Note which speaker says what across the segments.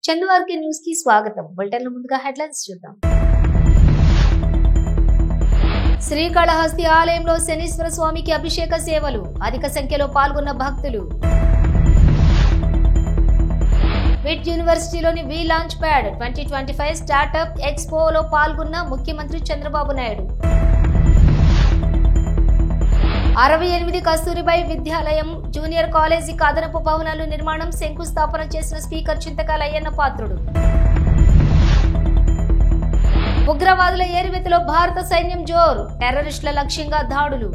Speaker 1: చందువార్కి news కి స్వాగతం. Bulletin ముందుగా హెడ్లైన్స్ చూద్దాం. శ్రీకాళహస్తి ఆలయంలో శనీశ్వర స్వామికి అభిషేక సేవలు, అధిక సంఖ్యలో పాల్గొన్న భక్తులు. విట్ యూనివర్సిటీలోని వి లాంచ్ ప్యాడ్ 2025 స్టార్టప్ ఎక్స్పోలో పాల్గొన్న ముఖ్యమంత్రి చంద్రబాబు నాయుడు. 68 కస్తూరిబాయి విద్యాలయం జూనియర్ కాలేజీకి అదనపు భవనాలు నిర్మాణం శంకుస్థాపన చేసిన స్పీకర్ చింతకాయల అయ్యన్న పాత్రుడు. ఉగ్రవాదుల ఏరివేతలో భారత సైన్యం జోరు, టెర్రరిస్టుల లక్ష్యంగా దాడులు.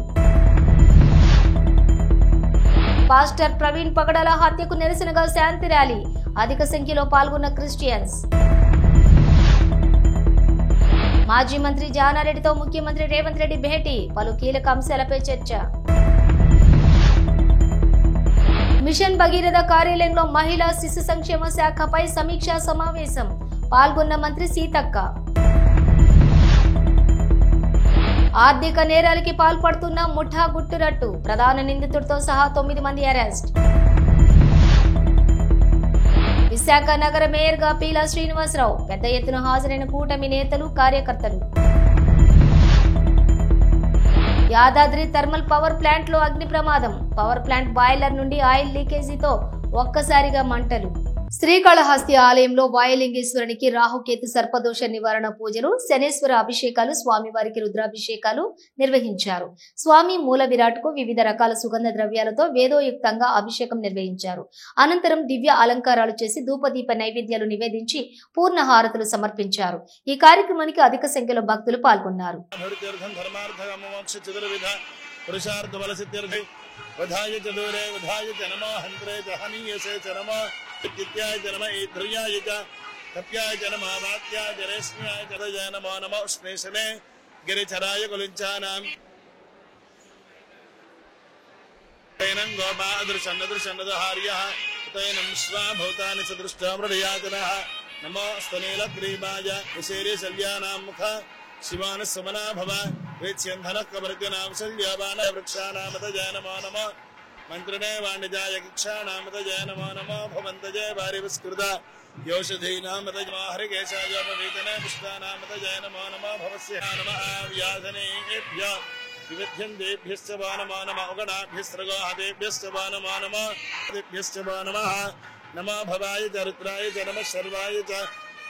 Speaker 1: పాస్టర్ ప్రవీణ్ పగడాల హత్యకు నిరసనగా శాంతి ర్యాలీ, అధిక సంఖ్యలో పాల్గొన్న క్రిస్టియన్స్. మాజీ మంత్రి జానారెడ్డితో ముఖ్యమంత్రి రేవంత్ రెడ్డి భేటీ, పలు కీలక అంశాలపై చర్చ. మిషన్ భగీరథ కార్యాలయంలో మహిళా శిశు సంక్షేమ శాఖపై సమీక్షా సమావేశం, పాల్గొన్న మంత్రి సీతక్క. ఆర్థిక నేరాలకి పాల్పడుతున్న ముఠా గుట్టురట్టు, ప్రధాన నిందితుడితో సహా 9 మంది అరెస్ట్. విశాఖ నగర మేయర్ గా పీలా శ్రీనివాసరావు, పెద్ద ఎత్తున హాజరైన కూటమి నేతలు కార్యకర్తలు. యాదాద్రి థర్మల్ పవర్ ప్లాంట్ లో అగ్ని ప్రమాదం, పవర్ ప్లాంట్ బాయిలర్ నుండి ఆయిల్ లీకేజీతో ఒక్కసారిగా మంటలు. శ్రీకాళహస్తి ఆలయంలో వాయులింగేశ్వరునికి రాహుకేతు సర్పదోష నివారణ పూజలు, శనేశ్వర అభిషేకాలు, స్వామివారికి రుద్రాభిషేకాలు నిర్వహించారు. స్వామి మూల విరాట్కు వివిధ రకాల సుగంధ ద్రవ్యాలతో వేదోయుక్తంగా అభిషేకం నిర్వహించారు. అనంతరం దివ్య అలంకారాలు చేసి ధూపదీప నైవేద్యాలు నివేదించి పూర్ణ హారతులు సమర్పించారు. ఈ కార్యక్రమానికి అధిక సంఖ్యలో భక్తులు పాల్గొన్నారు.
Speaker 2: वधाय च दूरे वधाय च नमः हन्त्रे च हनीयसे च नमः विद्याय च नमः ईध्र्याय च कप्याय च नमः वात्याय च रेश्म्याय च जय नमो नमः उष्णेशने गिरिचराय कुलिञ्चानाम् तैनं गोपादृशन्नदृशन्नदहार्यः तैनं स्वाभूतानि च दृष्टा मृडयातनः नमो स्तनीलग्रीवाय विशेर्य शल्यानां मुख शिवान समना भव वेत्स्यन्धनः कवर्गनां शल्यवान वृक्षानामत जय नमो नमः मन्त्रणे वाणिजाय किक्षानामत जय नमो नमः भवन्तजय वारिवस्कृत योषधीनामत हरिकेशाय पवेतने पुष्पानामत जय नमो नमः भवस्य नमः व्याधनेभ्यः विविध्यन्तेभ्यश्च वा नमो नमः उगणाभ्यस्त्रगोहतेभ्यश्च वा नमो नमः तेभ्यश्च वा नमः नमः भवाय च रुद्राय च नमः सर्वाय च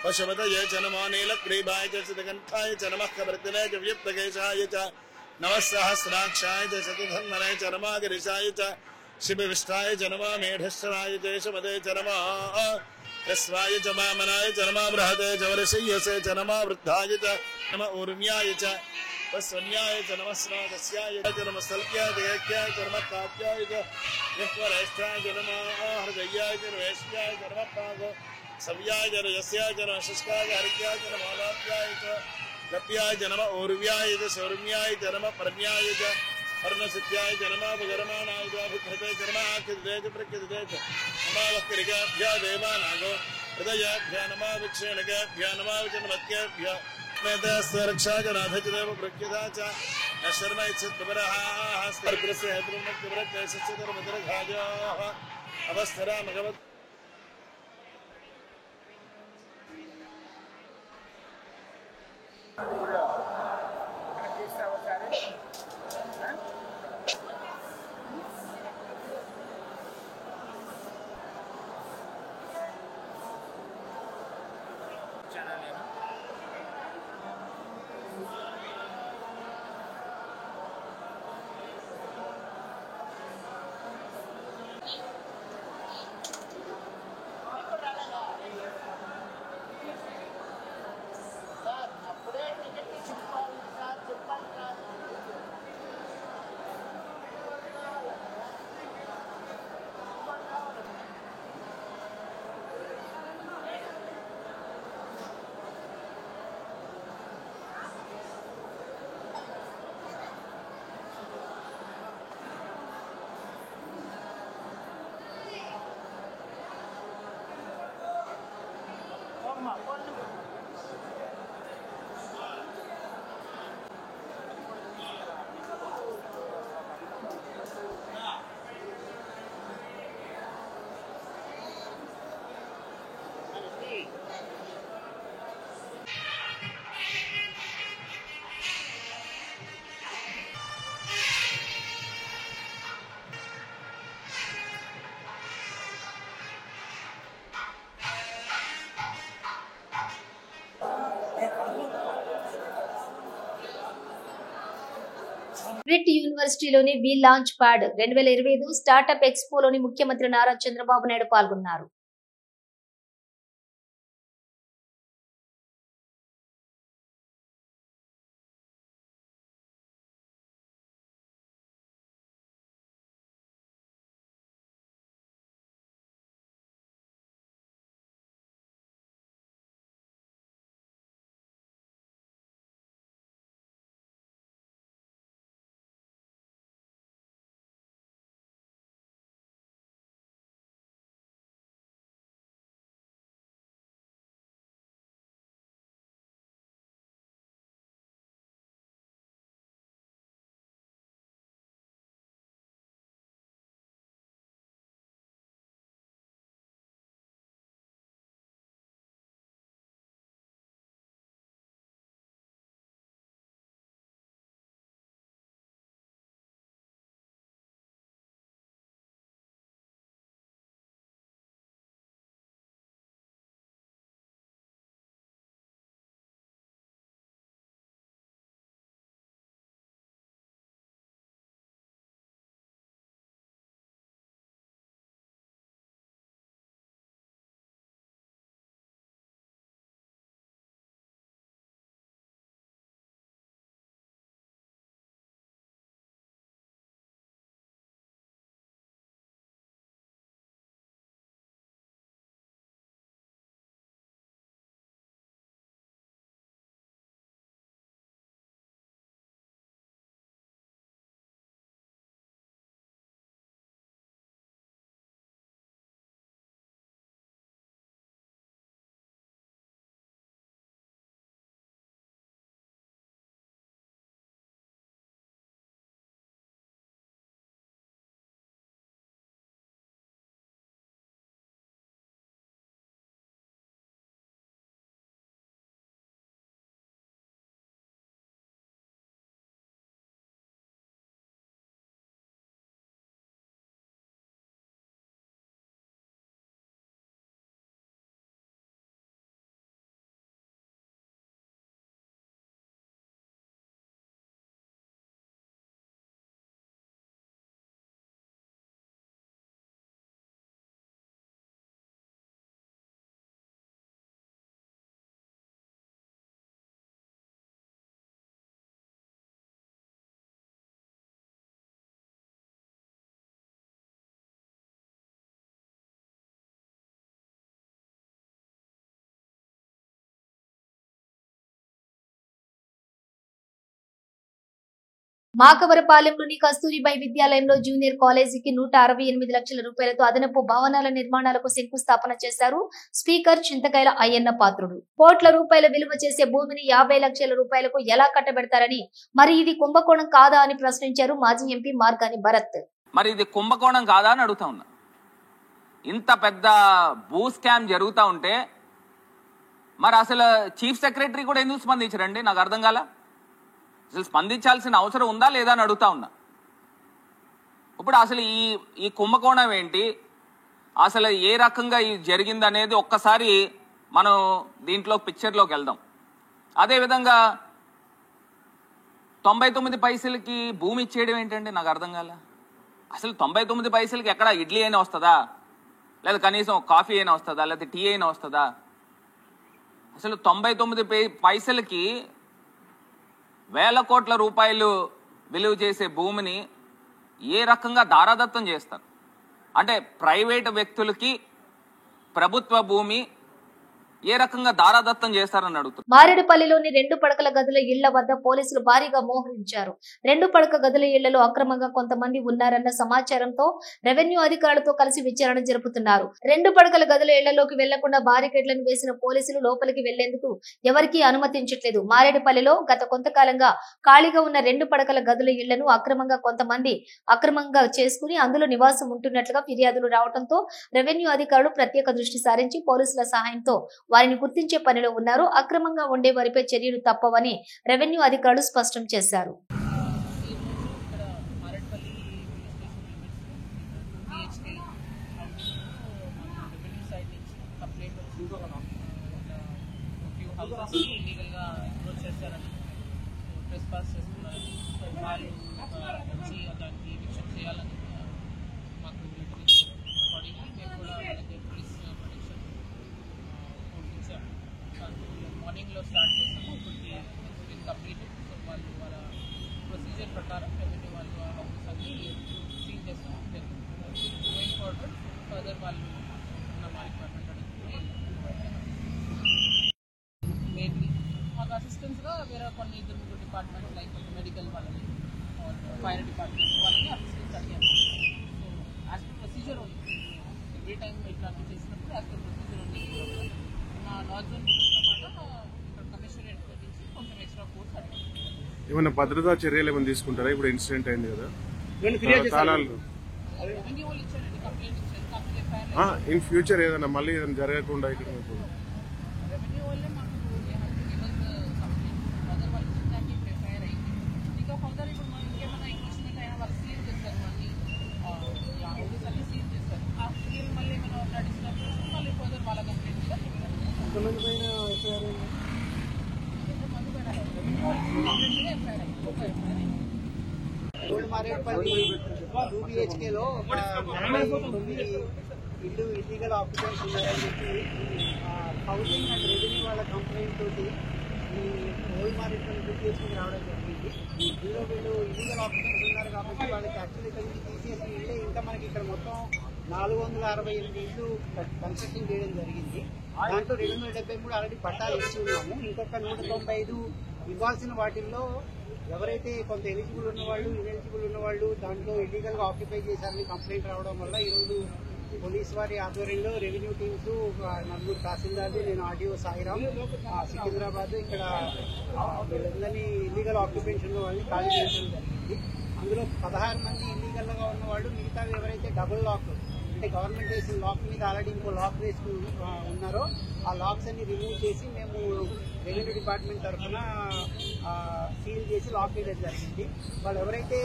Speaker 2: पशुपतये च नमो नीलग्रीवाय च चिदकण्ठाय च नमः कवर्तने च व्यक्तकेशाय च नमः सहस्राक्षाय च चतुर्धन्वने च नमः गिरिशाय च शिवविष्टाय च नमः मेढश्चराय च यशवते च नमः यस्वाय च वामनाय च नमः बृहते च वरशय्यसे च नमः वृद्धाय च नमः ऊर्म्याय च वस्वन्याय च नमः स्नातस्याय च नमः सल्क्याय च यज्ञाय च नमः काव्याय च यज्ञवरेष्ठाय च नमः हृदयाय च वेश्याय च नमः पागो सव्याय च रजस्याय च नमः शुष्काय हरिक्याय च नमः लाप्याय च लप्याय च नमः ऊर्व्याय च सौर्म्याय च नमः पर्ण्याय च पर्णसिद्ध्याय च नमः भगरमाणाय च अभिघ्नते च नमः आख्यते च प्रख्यते च नमः वक्रिकाभ्यः देवानागो हृदयाभ्यः नमः विक्षेणकेभ्यः नमः विजन्मत्केभ्यः मेधस्वरक्षा च नाथ च देव प्रख्यता च न शर्म इच्छित्वपरः स्वर्गस्य हेतुर्मत्यव्रत्यस्य धर्मधरघाजाः अवस्थरा मगवत्
Speaker 1: స్ప్రిట్ యూనివర్సిటీలోని వి లాంచ్ ప్యాడ్ 2025 స్టార్టప్ ఎక్స్పోలోని ముఖ్యమంత్రి నారా చంద్రబాబు నాయుడు పాల్గొన్నారు. మాకవరపాలెంలోని కస్తూరిబాయి విద్యాలయంలో జూనియర్ కాలేజీకి 168 లక్షల రూపాయలతో అదనపు భవనాల నిర్మాణాలకు శంకుస్థాపన చేశారు స్పీకర్ చింతకాయల అయ్యన్న పాత్రుడు. కోట్ల రూపాయల విలువ చేసే భూమిని 50 లక్షల రూపాయలకు ఎలా కట్టబెడతారని, మరి ఇది కుంభకోణం కాదా అని ప్రశ్నించారు మాజీ ఎంపీ మార్గాని భరత్.
Speaker 3: మరి ఇది కుంభకోణం కాదా అని అడుగుతా ఉన్నా. ఇంత పెద్ద భూ స్కామ్ జరుగుతూ ఉంటే మరి అసలు చీఫ్ సెక్రటరీ కూడా ఎందుకు స్పందించరండి? నాకు అర్థం కాల. అసలు స్పందించాల్సిన అవసరం ఉందా లేదా అని అడుగుతా ఉన్నా. ఇప్పుడు అసలు ఈ కుంభకోణం ఏంటి, అసలు ఏ రకంగా ఇది జరిగింది అనేది ఒక్కసారి మనం దీంట్లో పిక్చర్లోకి వెళ్దాం. అదేవిధంగా 99 పైసలకి భూమి ఇచ్చేయడం ఏంటండి? నాకు అర్థం కాల. అసలు 99 పైసలకి ఎక్కడ ఇడ్లీ అయినా వస్తుందా, లేదా కనీసం కాఫీ అయినా వస్తుందా, లేదా టీ అయినా వస్తుందా? అసలు 99 పైసలకి వేల కోట్ల రూపాయలు విలువ చేసే భూమిని ఏ రకంగా దారాదత్తం చేస్తారు? అంటే ప్రైవేటు వ్యక్తులకి ప్రభుత్వ భూమి ఏ రకంగా దారాదత్తం చేస్తారని అడుగుతున్నారు.
Speaker 1: మారేడుపల్లిలోని 2 పడకల గదుల ఇళ్ల వద్ద పోలీసులు భారీగా మోహరించారు. 2 పడక గదుల ఇళ్లలో అక్రమంగా కొంతమంది ఉన్నారన్న సమాచారంతో రెవెన్యూ అధికారులతో కలిసి విచారణ జరుపుతున్నారు. 2 పడకల గదుల ఇళ్లలోకి వెళ్లకుండా బారికేడ్లను వేసిన పోలీసులు లోపలికి వెళ్లేందుకు ఎవరికీ అనుమతించట్లేదు. మారేడుపల్లిలో గత కొంతకాలంగా ఖాళీగా ఉన్న 2 పడకల గదుల ఇళ్లను కొంతమంది అక్రమంగా చేసుకుని అందులో నివాసం ఉంటున్నట్లుగా ఫిర్యాదులు రావడంతో రెవెన్యూ అధికారులు ప్రత్యేక దృష్టి సారించి పోలీసుల సహాయంతో వారిని గుర్తించే పనిలో ఉన్నారు. అక్రమంగా ఉండే వారిపై చర్యలు తప్పవని రెవెన్యూ అధికారులు స్పష్టం చేశారు.
Speaker 4: లీగల్ గా అప్రోచ్ చేశారని ట్రెస్పాస్ చేస్తున్నారు. వాళ్ళు వచ్చి దానికి విషయం చేయాలని మాకు అడిగి మేము కూడా వాళ్ళకి పోలీస్ ప్రొటెక్షన్ పంపించాము. మార్నింగ్లో స్టార్ట్ చేసాము. ఇప్పటికి కంప్లీటెడ్. సో వాళ్ళు వాళ్ళ ప్రొసీజర్ ప్రకారం రెవెన్యూ వాళ్ళు హౌసెస్ అన్ని సీల్ చేస్తాం. గోయింగ్ ఫార్వర్డ్ ఫర్దర్ వాళ్ళు మా రిక్వైర్మెంట్ మెయిన్లీ మాకు అసిస్టెంట్స్గా వేరే కొన్ని 2-3 డిపార్ట్మెంట్స్ లైక్ మెడికల్ వాళ్ళని ఫైర్ డిపార్ట్మెంట్ వాళ్ళని అసిస్టెంట్స్ అడిగాము. సో యాజ్ పర్ ప్రొసీజర్ ఉంది. ఎవ్రీ టైం ఇట్లాంటివి చేసినప్పుడు యాజ్ పర్ ప్రొసీజర్ ఉంది. మా లాడ్జోన్ ఇక్కడ కమిషనరేట్ నుంచి కొంచెం ఎక్స్ట్రా ఫోర్స్ అడిగాము.
Speaker 5: ఏమైనా భద్రతా చర్యలు ఏమైనా తీసుకుంటారా? ఇప్పుడు ఇన్సిడెంట్ అయింది కదా, తాళాలు
Speaker 4: రెవెన్యూ వాళ్ళు ఇచ్చారండి, కంప్లైంట్ ఇచ్చారు. కాకపోతే ఎఫ్ఐఆర్
Speaker 5: ఇన్ ఫ్యూచర్ ఏదైనా మళ్ళీ ఏదైనా జరగకుండా ఇక్కడ
Speaker 4: రెవెన్యూ వాళ్ళే మాకు ఫర్దర్ వాళ్ళు ఇచ్చిందానికి ఇప్పుడు ఎఫ్ఐఆర్ అయింది. ఇంకా ఫర్దర్ ఇప్పుడు మనం ఇంకేమైనా ఇన్వెస్టిగేట్ అయినా వాళ్ళు సీల్ చేస్తారు. మళ్ళీ హౌసెస్ అన్ని సీల్ చేస్తారు. ఆ సీల్ మళ్ళీ ఏమైనా డిస్టర్బ్ చేస్తే మళ్ళీ ఫర్దర్ వాళ్ళ కంప్లైంట్ ఇస్తారు. ఎంతమంది పైన ఎఫ్ఐఆర్ అయింది? ఎంతమంది పైన రెవెన్యూ వాళ్ళు ఇచ్చిన కంప్లైంట్ ఎఫ్ఐఆర్ అయింది. ఒక ఎఫ్ఐఆర్ అయింది.
Speaker 6: ఓల్డ్ మారేడుపల్లి 2 BHKలో 9 ఇల్లు ఇల్లీగల్ ఆక్యుపెంట్స్ ఉన్నాయని చెప్పి హౌసింగ్ అండ్ రెవెన్యూ వాళ్ళ కంప్లైంట్ తోటి ఈ ఓల్డ్ మారేడుపల్లి 2 BHKకి రావడం జరిగింది. ఇందులో వీళ్ళు ఇల్లీగల్ ఆక్యుపెంట్స్ ఉన్నారు కాబట్టి వాళ్ళకి యాక్చువల్లీ ఇక్కడ నుంచి తీసేసిన ఇళ్ళే ఇంకా మనకి ఇక్కడ మొత్తం 468 ఇళ్ళు కన్స్ట్రక్షన్ చేయడం జరిగింది. దాంట్లో 273 ఆల్రెడీ పట్టాలు ఇచ్చి ఉన్నాము. ఇంకొక 195 ఇవ్వాల్సిన వాటిల్లో ఎవరైతే కొంత ఎలిజిబుల్ ఉన్నవాళ్ళు, ఇన్ఎలిజిబుల్ ఉన్నవాళ్ళు దాంట్లో ఇల్లీగల్గా ఆక్యుపై చేశారని కంప్లైంట్ రావడం వల్ల ఈరోజు పోలీస్ వారి ఆధ్వర్యంలో రెవెన్యూ టీమ్స్ 4 తహసీల్దార్లు, నేను ఆర్డీఓ సాయిరామ్ సికింద్రాబాద్ ఇక్కడ వీళ్ళందరినీ ఇల్లీగల్ ఆక్యుపెన్షన్ ఉన్న వాళ్ళని ఖాళీ చేయడం జరిగింది. అందులో 16 మంది ఇల్లీగల్గా ఉన్నవాళ్ళు, మిగతా ఎవరైతే డబుల్ లాక్ అంటే గవర్నమెంట్ వేసిన లాక్ మీద ఆల్రెడీ ఇంకో లాక్ వేసుకుని ఉన్నారో ఆ లాక్స్ అన్ని రిమూవ్ చేసి మేము రెవెన్యూ డిపార్ట్మెంట్ తరఫున సీల్ చేసి లాక్ వేయడం జరిగింది. వాళ్ళు ఎవరైతే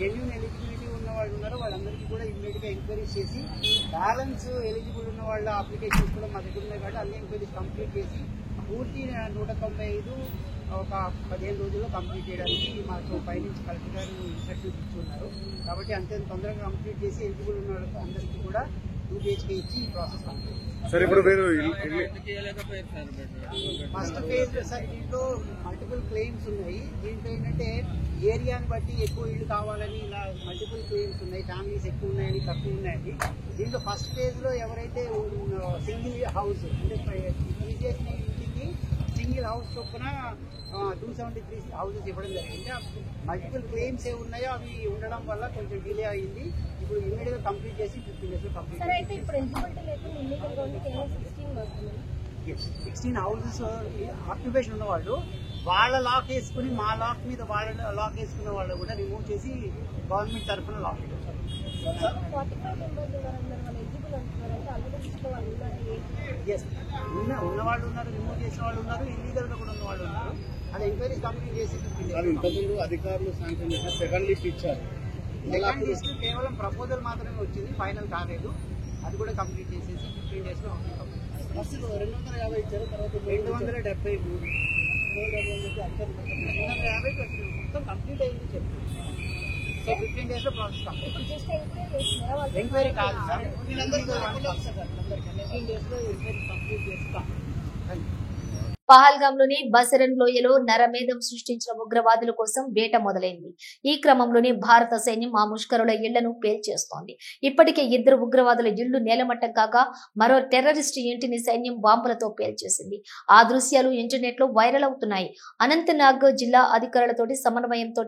Speaker 6: జెన్యూన్ ఎలిజిబిలిటీ ఉన్న వాళ్ళు ఉన్నారో వాళ్ళందరికీ కూడా ఇమ్మీడియట్గా ఎంక్వైరీస్ చేసి బ్యాలెన్స్ ఎలిజిబుల్ ఉన్న వాళ్ళ అప్లికేషన్స్ కూడా మా దగ్గర ఉన్నాయి కాబట్టి అన్ని ఎంక్వైరీస్ కంప్లీట్ చేసి పూర్తి 195 ఒక 15 రోజుల్లో కంప్లీట్ చేయడానికి మాకు పైనుంచి కలెక్టర్ గారు ఇన్స్ట్రక్షన్స్ ఇచ్చున్నారు. కాబట్టి అంతే తొందరగా కంప్లీట్ చేసి ఎలిజిబుల్ ఉన్న వాళ్ళకి అందరికీ కూడా 2 BHK ఇచ్చి ఈ ప్రాసెస్ కంప్లీట్
Speaker 5: సార్. ఇప్పుడు మీరు
Speaker 6: ఫస్ట్ ఫేజ్ సార్ దీంట్లో మల్టిపుల్ క్లెయిమ్స్ ఉన్నాయి. దీంట్లో ఏంటంటే ఏరియాని బట్టి ఎక్కువ ఇల్లు కావాలని ఇలా మల్టిపుల్ క్లెయిమ్స్ ఉన్నాయి. ఫ్యామిలీస్ ఎక్కువ ఉన్నాయని తక్కువ ఉన్నాయని. దీంట్లో ఫస్ట్ ఫేజ్ లో ఎవరైతే సింగిల్ హౌస్ అంటే తీసేసిన ఇంటికి సింగిల్ హౌస్ చొప్పున 273 హౌసెస్ ఇవ్వడం జరిగింది. మల్టిపుల్ క్లెయిమ్స్ ఏ ఉన్నాయో అవి ఉండడం వల్ల కొంచెం డిలే అయింది. ఇప్పుడు ఇమీడియట్ గా కంప్లీట్ చేసి 15 days లో కంప్లీట్ 16 హౌసెస్ ఆక్యుపేషన్ ఉన్నవాళ్ళు వాళ్ళ లాక్ వేసుకుని మా లాక్ మీద వాళ్ళ లాక్ వేసుకున్న వాళ్ళు కూడా రిమూవ్ చేసి గవర్నమెంట్ తరఫున లాక్ ఉన్నవాళ్ళు ఉన్నారు, రిమూవ్ చేసిన వాళ్ళు ఉన్నారు, ఇల్లీగల్ గా కూడా ఉన్న వాళ్ళు ఉన్నారు. అది ఎంక్వైరీ కంప్లీట్ చేసి
Speaker 2: ఇంతకుముందు అధికారులు శాంక్షన్ చేసిన సెకండ్ లిస్ట్ ఇచ్చారు.
Speaker 6: సెకండ్ లిస్ట్ కేవలం ప్రపోజల్ మాత్రమే వచ్చింది, ఫైనల్ కాలేదు. అది కూడా కంప్లీట్ చేసేసి 15 days లో
Speaker 2: 250 ఇచ్చారు. తర్వాత
Speaker 6: 273 250 మొత్తం కంప్లీట్ అయింది చెప్పి. సో 15 days లో ప్రాసెస్ కంప్లీట్. ఎంక్వైరీ కాదు సార్, 15 days లో ఎంక్వైరీ కంప్లీట్ చేస్తాం.
Speaker 1: పహల్గాంలోని బసరన్ లోయలో నరమేధం సృష్టించిన ఉగ్రవాదుల కోసం వేట మొదలైంది. ఈ క్రమంలోనే భారత సైన్యం ఆ ముష్కరుల ఇళ్లను పేల్చేస్తోంది. ఇప్పటికే 2 ఉగ్రవాదుల ఇళ్లు నేలమట్టం కాగా మరో టెర్రరిస్ట్ ఇంటిని సైన్యం బాంబులతో పేల్చేసింది. ఆ దృశ్యాలు ఇంటర్నెట్ లో వైరల్ అవుతున్నాయి. అనంతనాగ్ జిల్లా అధికారులతోటి సమన్వయంతో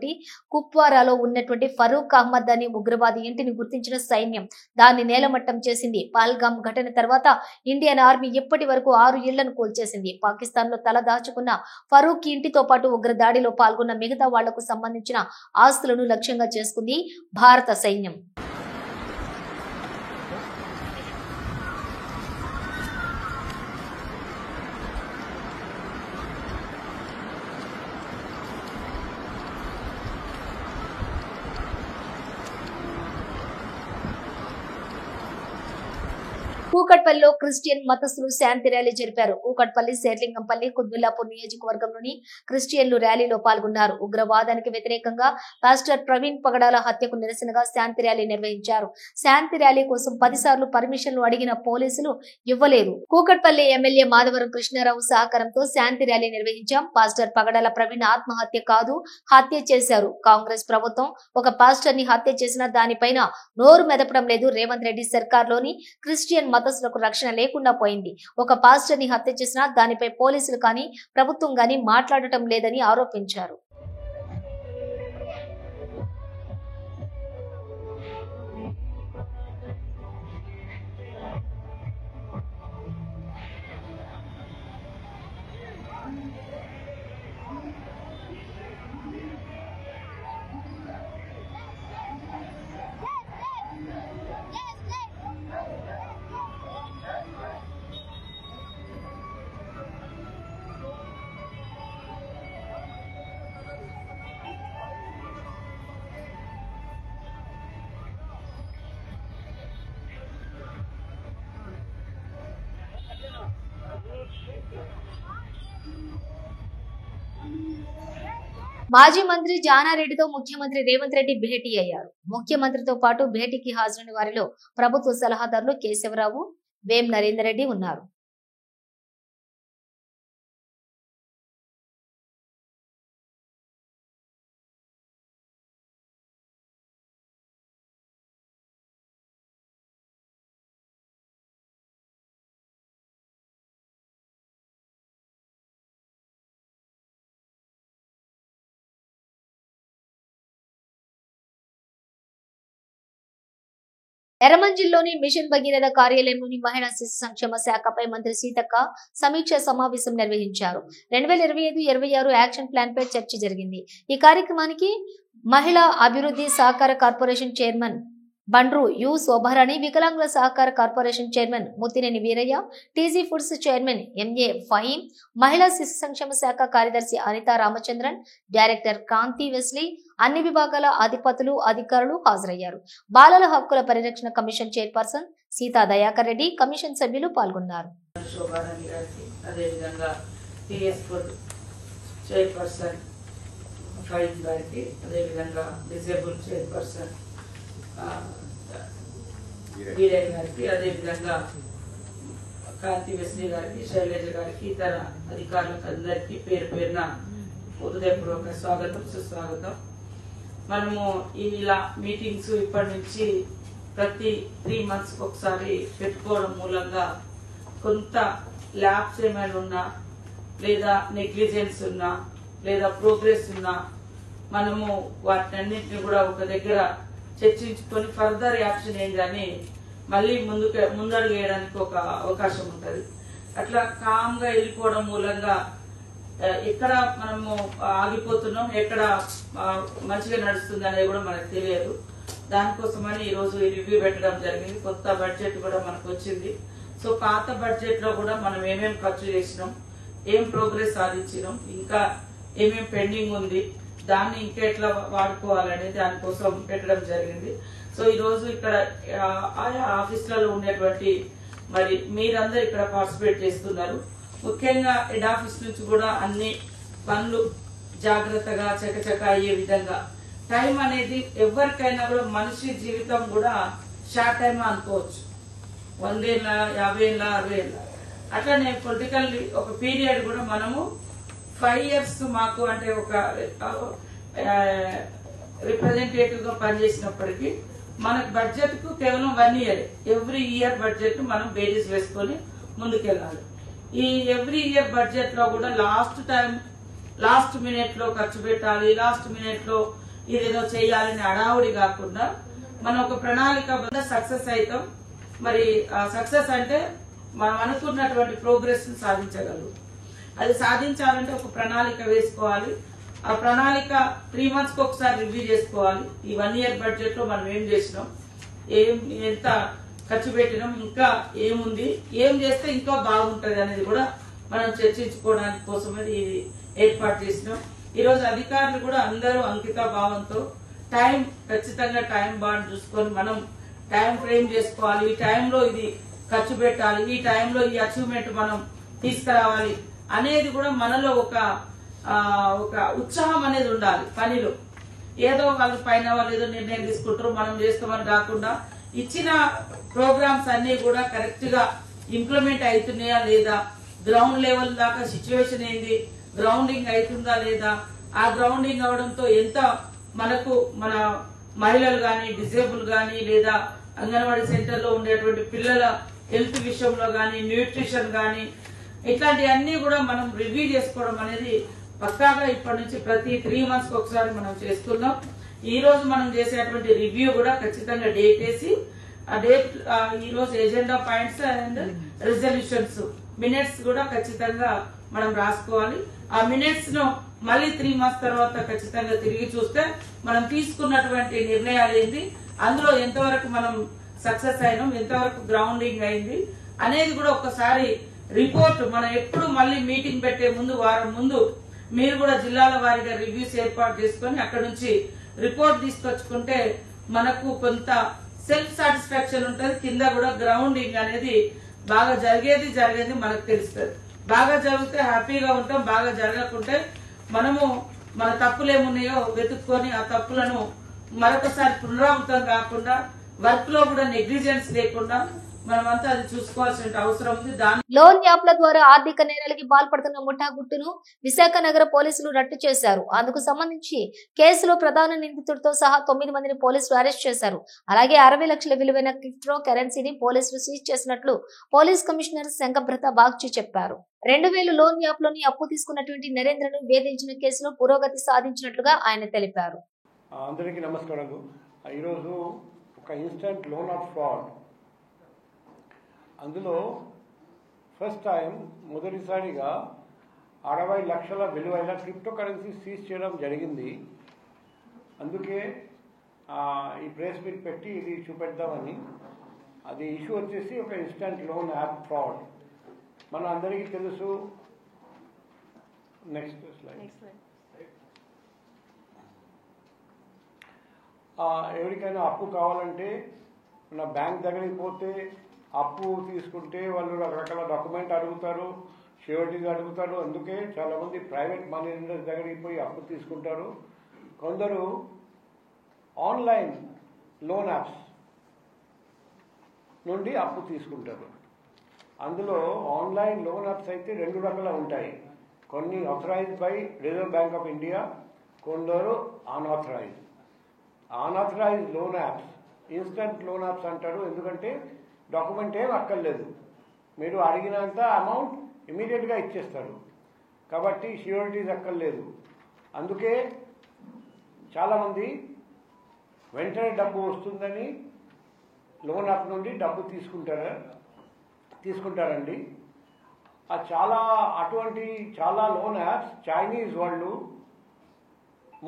Speaker 1: కుప్వారాలో ఉన్నటువంటి ఫరూక్ అహ్మద్ అనే ఉగ్రవాది ఇంటిని గుర్తించిన సైన్యం దాన్ని నేలమట్టం చేసింది. పహల్గాం ఘటన తర్వాత ఇండియన్ ఆర్మీ ఇప్పటి వరకు 6 ఇళ్లను కూల్చేసింది. పాకిస్తాన్ తల దాచుకున్న ఫరూక్ ఇంటితో పాటు ఉగ్రదాడిలో పాల్గొన్న మిగతా వాళ్లకు సంబంధించిన ఆస్తులను లక్ష్యంగా చేసుకుంది భారత సైన్యం. కూకట్పల్లిలో క్రిస్టియన్ మతస్థులు శాంతి ర్యాలీ జరిపారు. కూకట్పల్లి, శేర్లింగంపల్లి, కుత్బుల్లాపూర్ నియోజకవర్గంలోని క్రిస్టియన్లు ర్యాలీలో పాల్గొన్నారు. ఉగ్రవాదానికి వ్యతిరేకంగా పాస్టర్ ప్రవీణ్ పగడాల హత్యకు నిరసనగా శాంతి ర్యాలీ నిర్వహించారు. శాంతి ర్యాలీ కోసం 10 సార్లు పర్మిషన్లు అడిగిన పోలీసులు ఇవ్వలేదు. కూకట్పల్లి ఎమ్మెల్యే మాధవరం కృష్ణారావు సహకారంతో శాంతి ర్యాలీ నిర్వహించాం. పాస్టర్ పగడాల ప్రవీణ్ ఆత్మహత్య కాదు, హత్య చేశారు. కాంగ్రెస్ ప్రభుత్వం ఒక పాస్టర్ ని హత్య చేసిన దానిపైన నోరు మెదపడం లేదు. రేవంత్ రెడ్డి సర్కార్లోని క్రిస్టియన్ మతస్థులకు రక్షణ లేకుండా పోయింది. ఒక పాస్టర్ ని హత్య చేసినా దానిపై పోలీసులు కానీ ప్రభుత్వం కానీ మాట్లాడటం లేదని ఆరోపించారు. మాజీ మంత్రి జానారెడ్డితో ముఖ్యమంత్రి రేవంత్ రెడ్డి భేటీ అయ్యారు. ముఖ్యమంత్రితో పాటు భేటీకి హాజరైన వారిలో ప్రభుత్వ సలహాదారులు కేశవరావు, వేం నరేందర్ రెడ్డి ఉన్నారు. ఎర్రమంజిల్లోని మిషన్ భగీరథ కార్యాలయంలోని మహిళా శిశు సంక్షేమ శాఖపై మంత్రి సీతక్క సమీక్ష సమావేశం నిర్వహించారు. 2025-26 యాక్షన్ ప్లాన్ పై చర్చ జరిగింది. ఈ కార్యక్రమానికి మహిళా అభివృద్ధి సహకార corporation chairman Bandru U Shobharani, వికలాంగుల సహకార corporation chairman Muthineni Veeraiah, TG foods chairman MA Faheem, మహిళా శిశు సంక్షేమ శాఖ కార్యదర్శి అనితా రామచంద్రన్, డైరెక్టర్ కాంతి వెస్లీ, అన్ని విభాగాల అధిపతులు, అధికారులు హాజరయ్యారు. బాలల హక్కుల పరిరక్షణ commission chairperson Seetha Dayakar Reddy, commission సభ్యులు పాల్గొన్నారు.
Speaker 7: వీరయ్య గారికి, అదేవిధంగా కాంతి వెస్లీ గారికి, శైలజ గారికి, ఇతర అధికారులకు అందరికీ పేరు పేరున హృదయపూర్వక స్వాగతం, సుస్వాగతం. మనము ఇలా మీటింగ్స్ ఇప్పటి నుంచి ప్రతి 3 months ఒకసారి పెట్టుకోవడం మూలంగా కొంత ల్యాబ్స్ ఏమైనా ఉన్నా, లేదా నెగ్లిజెన్స్ ఉన్నా, లేదా ప్రోగ్రెస్ ఉన్నా మనము వాటన్నింటినీ కూడా ఒక దగ్గర చర్చించుకొని ఫర్దర్ యాక్షన్ ఏంటని మళ్ళీ ముందడుగు వేయడానికి ఒక అవకాశం ఉంటుంది. అట్లా కామ్ గా వెళ్ళిపోవడం మూలంగా ఎక్కడ మనము ఆగిపోతున్నాం, ఎక్కడ మంచిగా నడుస్తుంది అనేది కూడా మనకు తెలియదు. దానికోసమని ఈ రోజు రివ్యూ పెట్టడం జరిగింది. కొత్త బడ్జెట్ కూడా మనకు వచ్చింది. సో పాత బడ్జెట్ లో కూడా మనం ఏమేమి ఖర్చు చేసినాం, ఏం ప్రోగ్రెస్ సాధించినాం, ఇంకా ఏమేం పెండింగ్ ఉంది, దాన్ని ఇంకా ఎట్లా వాడుకోవాలనేది దానికోసం పెట్టడం జరిగింది. సో ఈ రోజు ఇక్కడ ఆయా ఆఫీసులలో ఉండేటువంటి మరి మీరందరూ ఇక్కడ పార్టిసిపేట్ చేస్తున్నారు. ముఖ్యంగా హెడ్ ఆఫీస్ నుంచి కూడా అన్ని పనులు జాగ్రత్తగా చకచక అయ్యే విధంగా, టైం అనేది ఎవరికైనా కూడా మనిషి జీవితం కూడా షార్ట్ టైం అనుకోవచ్చు, 100 ఏళ్ళ, 50 ఏళ్ళ, 60 ఏళ్ళ. అట్లానే పొలిటికల్ ఒక పీరియడ్ కూడా మనము 5 years మాకు అంటే ఒక రిప్రజెంటేటివ్ గా పనిచేసినప్పటికీ మనకు బడ్జెట్ కు కేవలం 1 year. ఎవ్రీ ఇయర్ బడ్జెట్ మనం బేరీస్ వేసుకొని ముందుకెళ్ళాలి. ఈ ఎవ్రీ ఇయర్ బడ్జెట్ లో కూడా లాస్ట్ మినిట్ లో ఖర్చు పెట్టాలి, లాస్ట్ మినిట్ లో ఇదేదో చేయాలని అడావుడి కాకుండా మనం ఒక ప్రణాళిక సక్సెస్ అవుతాం. మరి సక్సెస్ అంటే మనం అనుకున్నటువంటి ప్రోగ్రెస్ ని సాధించగలరు. అది సాధించాలంటే ఒక ప్రణాళిక వేసుకోవాలి. ఆ ప్రణాళిక 3 months ఒకసారి రివ్యూ చేసుకోవాలి. ఈ 1 year బడ్జెట్ లో మనం ఏం చేసినాం, ఎంత ఖర్చు పెట్టినాం, ఇంకా ఏముంది, ఏం చేస్తే ఇంకా బాగుంటది అనేది కూడా మనం చర్చించుకోవడానికి కోసమే ఇది ఏర్పాటు చేసినాం. ఈ రోజు అధికారులు కూడా అందరూ అంకిత భావంతో ఖచ్చితంగా టైం బాండ్ చూసుకొని మనం టైం ఫ్రేమ్ చేసుకోవాలి. ఈ టైంలో ఇది ఖర్చు పెట్టాలి, ఈ టైంలో ఈ అచీవ్మెంట్ మనం తీసుకురావాలి అనేది కూడా మనలో ఒక ఉత్సాహం అనేది ఉండాలి. పనిలో ఏదో వాళ్ళ పైన వాళ్ళు ఏదో నిర్ణయం తీసుకుంటారు మనం చేస్తామని కాకుండా ఇచ్చిన ప్రోగ్రామ్స్ అన్ని కూడా కరెక్ట్ గా ఇంప్లిమెంట్ అవుతున్నాయా లేదా, గ్రౌండ్ లెవెల్ దాకా సిచ్యువేషన్ ఏంది, గ్రౌండింగ్ అవుతుందా లేదా, ఆ గ్రౌండింగ్ అవడంతో ఎంత మనకు మన మహిళలు గాని, డిసేబుల్ గాని, లేదా అంగన్వాడీ సెంటర్ లో ఉండేటువంటి పిల్లల హెల్త్ విషయంలో గాని, న్యూట్రిషన్ గాని, ఇట్లాంటివన్నీ కూడా మనం రివ్యూ చేసుకోవడం అనేది పక్కాగా ఇప్పటి నుంచి ప్రతి 3 months ఒకసారి మనం చేస్తున్నాం. ఈ రోజు మనం చేసేటువంటి రివ్యూ కూడా ఖచ్చితంగా డేట్ వేసి ఆ డేట్ ఈ రోజు agenda points and resolutions minutes కూడా ఖచ్చితంగా మనం రాసుకోవాలి. ఆ మినిట్స్ ను మళ్ళీ 3 months తర్వాత ఖచ్చితంగా తిరిగి చూస్తే మనం తీసుకున్నటువంటి నిర్ణయాలు ఏంది, అందులో ఎంతవరకు మనం సక్సెస్ అయినాం, ఎంతవరకు గ్రౌండింగ్ అయింది అనేది కూడా ఒకసారి రిపోర్ట్ మనం ఎప్పుడు మళ్ళీ మీటింగ్ పెట్టే ముందు వారం ముందు మీరు కూడా జిల్లాల వారీగా రివ్యూస్ ఏర్పాటు చేసుకుని అక్కడ నుంచి రిపోర్ట్ తీసుకొచ్చుకుంటే మనకు కొంత సెల్ఫ్ సాటిస్ఫాక్షన్ ఉంటుంది. కింద కూడా గ్రౌండింగ్ అనేది బాగా జరిగేది మనకు తెలుస్తుంది. బాగా జరిగితే హ్యాపీగా ఉంటాం, బాగా జరగకుంటే మనము మన తప్పులు ఏమున్నాయో వెతుక్కొని ఆ తప్పులను మరొకసారి పునరావృతం కాకుండా వర్క్ లో కూడా నెగ్లిజెన్స్ లేకుండా మనమంతా అది చూసుకోవాల్సిన అవసరం ఉంది.
Speaker 1: లోన్ యాప్ల ద్వారా ఆర్థిక నేరాలకి పాల్పడుతున్న ముఠా గుట్టును విశాఖ నగర పోలీసులు రట్టు చేశారు. అందుకు సంబంధించి కేసులో ప్రధాన నిందితుడితో సహా 9 మందిని పోలీసులు అరెస్ట్ చేశారు. అలాగే 60 లక్షల విలువైన క్రిప్టో కరెన్సీని పోలీసులు సీజ్ చేసినట్లు పోలీస్ కమిషనర్ శంకబ్రత బాగ్చి చెప్పారు. 2000 లోన్ యాప్ లోని అప్పు తీసుకున్నటువంటి నరేంద్రను వేధించిన కేసులో పురోగతి సాధించినట్లుగా ఆయన తెలిపారు.
Speaker 8: అందరికీ నమస్కారాలు. ఈరోజు ఒక ఇన్స్టెంట్ లోన్ ఆఫ్ ఫ్రాడ్, అందులో ఫస్ట్ టైం మొదటిసారిగా 60 లక్షల విలువైన క్రిప్టో కరెన్సీ సీజ్ చేయడం జరిగింది. అందుకే ఈ ప్రెస్ మీట్ పెట్టి ఇది చూపెడదామని. అది ఇష్యూ వచ్చేసి ఒక ఇన్స్టెంట్ లోన్ యాప్ ఫ్రాడ్. మన అందరికీ తెలుసు. Next slide. ఎవరికైనా అప్పు కావాలంటే మన బ్యాంక్ దగ్గరికి పోతే అప్పు తీసుకుంటే వాళ్ళు రకరకాల డాక్యుమెంట్ అడుగుతారు, ష్యూరిటీస్ అడుగుతారు. అందుకే చాలామంది ప్రైవేట్ మనీ లెండర్స్ దగ్గరికి పోయి అప్పు తీసుకుంటారు. కొందరు ఆన్లైన్ లోన్ యాప్స్ నుండి అప్పు తీసుకుంటారు. అందులో ఆన్లైన్ లోన్ యాప్స్ అయితే 2 రకాలు ఉంటాయి. కొన్ని authorized by Reserve Bank of India, కొందరు unauthorized. Unauthorized loan apps instant loan apps అంటారు. ఎందుకంటే డాక్యుమెంట్ ఏం అక్కర్లేదు, మీరు అడిగినంత అమౌంట్ ఇమీడియట్గా ఇచ్చేస్తారు. కాబట్టి ష్యూరిటీస్ అక్కర్లేదు. అందుకే చాలామంది వెంటనే డబ్బు వస్తుందని లోన్ యాప్ నుండి డబ్బు తీసుకుంటారండి. అటువంటి చాలా లోన్ యాప్స్ చైనీస్ వాళ్ళు,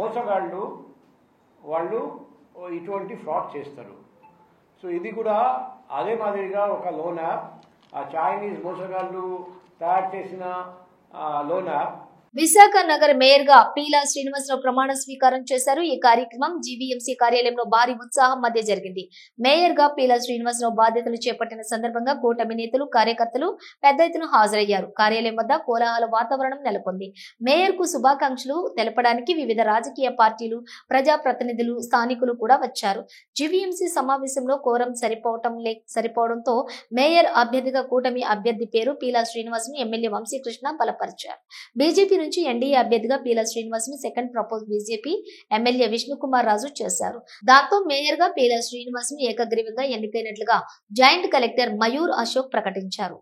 Speaker 8: మోసగాళ్ళు వాళ్ళు ఇటువంటి ఫ్రాడ్ చేస్తారు. సో ఇది కూడా అదే మాదిరిగా ఒక లోన్ యాప్, ఆ చైనీస్ మోసగాళ్ళు తయారు చేసిన లోన్ యాప్.
Speaker 1: విశాఖ నగర మేయర్ గా పీలా శ్రీనివాసరావు ప్రమాణ స్వీకారం చేశారు. ఈ కార్యక్రమం జీవీఎంసీ కార్యాలయంలో భారీ ఉత్సాహం మధ్య జరిగింది. మేయర్ గా పీలా శ్రీనివాసరావు బాధ్యతలు చేపట్టిన సందర్భంగా కూటమి నేతలు, కార్యకర్తలు పెద్ద ఎత్తున హాజరయ్యారు. కార్యాలయం వద్ద కోలాహల వాతావరణం నెలకొంది. మేయర్ కు శుభాకాంక్షలు తెలపడానికి వివిధ రాజకీయ పార్టీలు, స్థానికులు కూడా వచ్చారు. జీవీఎంసీ సమావేశంలో కోరం సరిపోవడంతో మేయర్ అభ్యర్థిగా కూటమి అభ్యర్థి పేరు పీలా శ్రీనివాస్ ను ఎమ్మెల్యే వంశీకృష్ణ బలపరిచారు. బీజేపీ నుంచి ఎన్డీఏ అభ్యర్థిగా పీలా శ్రీనివాస్ ను second propose BJP MLA Vishnukumar Raju చేశారు. దాంతో మేయర్ గా పీలా శ్రీనివాస్ ను ఏకగ్రీవంగా ఎన్నికైనట్లుగా జాయింట్ కలెక్టర్ మయూర్ అశోక్ ప్రకటించారు.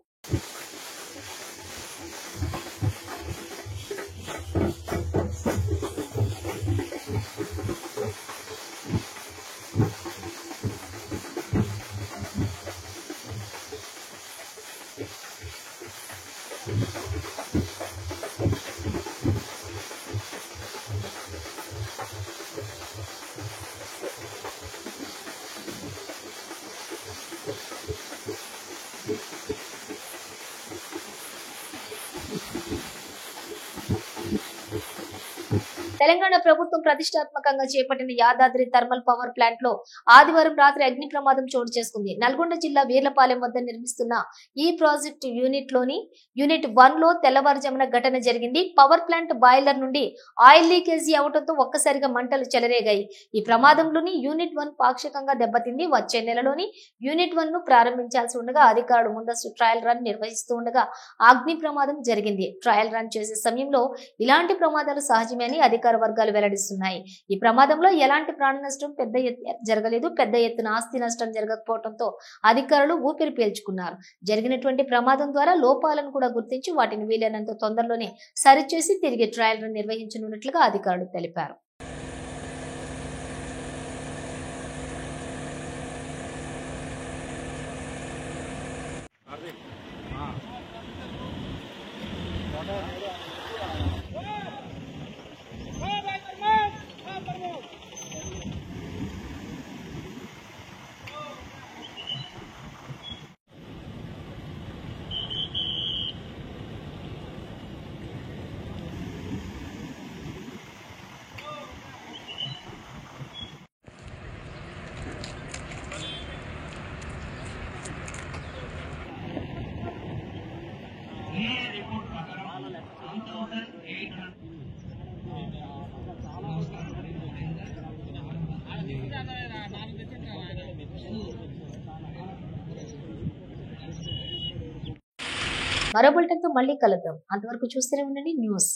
Speaker 1: తెలంగాణ ప్రభుత్వం ప్రతిష్టాత్మకంగా చేపట్టిన యాదాద్రి థర్మల్ పవర్ ప్లాంట్ లో ఆదివారం రాత్రి అగ్ని ప్రమాదం చోటు చేసుకుంది. నల్గొండ జిల్లా వీర్లపాలెం వద్ద నిర్మిస్తున్న ఈ ప్రాజెక్టు యూనిట్ 1 లో తెల్లవారుజామున ఘటన జరిగింది. పవర్ ప్లాంట్ బాయిలర్ నుండి ఆయిల్ లీకేజీ అవడంతో ఒక్కసారిగా మంటలు చెలరేగాయి. ఈ ప్రమాదంలోని యూనిట్ 1 పాక్షికంగా దెబ్బతింది. వచ్చే నెలలోని యూనిట్ 1 ను ప్రారంభించాల్సి ఉండగా అధికారులు ముందస్తు ట్రయల్ రన్ నిర్వహిస్తూ ఉండగా అగ్ని ప్రమాదం జరిగింది. ట్రయల్ రన్ చేసే సమయంలో ఇలాంటి ప్రమాదాలు సహజమే అని అధికార వర్గాలు వెల్లడిస్తున్నాయి. ఈ ప్రమాదంలో ఎలాంటి ప్రాణ నష్టం జరగలేదు. పెద్ద ఎత్తున ఆస్తి నష్టం జరగకపోవడంతో అధికారులు ఊపిరి పీల్చుకున్నారు. జరిగినటువంటి ప్రమాదం ద్వారా లోపాలను కూడా గుర్తించి వాటిని వీలైనంత తొందరలోనే సరిచేసి తిరిగి ట్రయల్ రన్ నిర్వహించనున్నట్లుగా అధికారులు తెలిపారు. మరో బులెటిన్తో మళ్ళీ కలుద్దాం. అంతవరకు చూస్తూనే ఉండండి న్యూస్.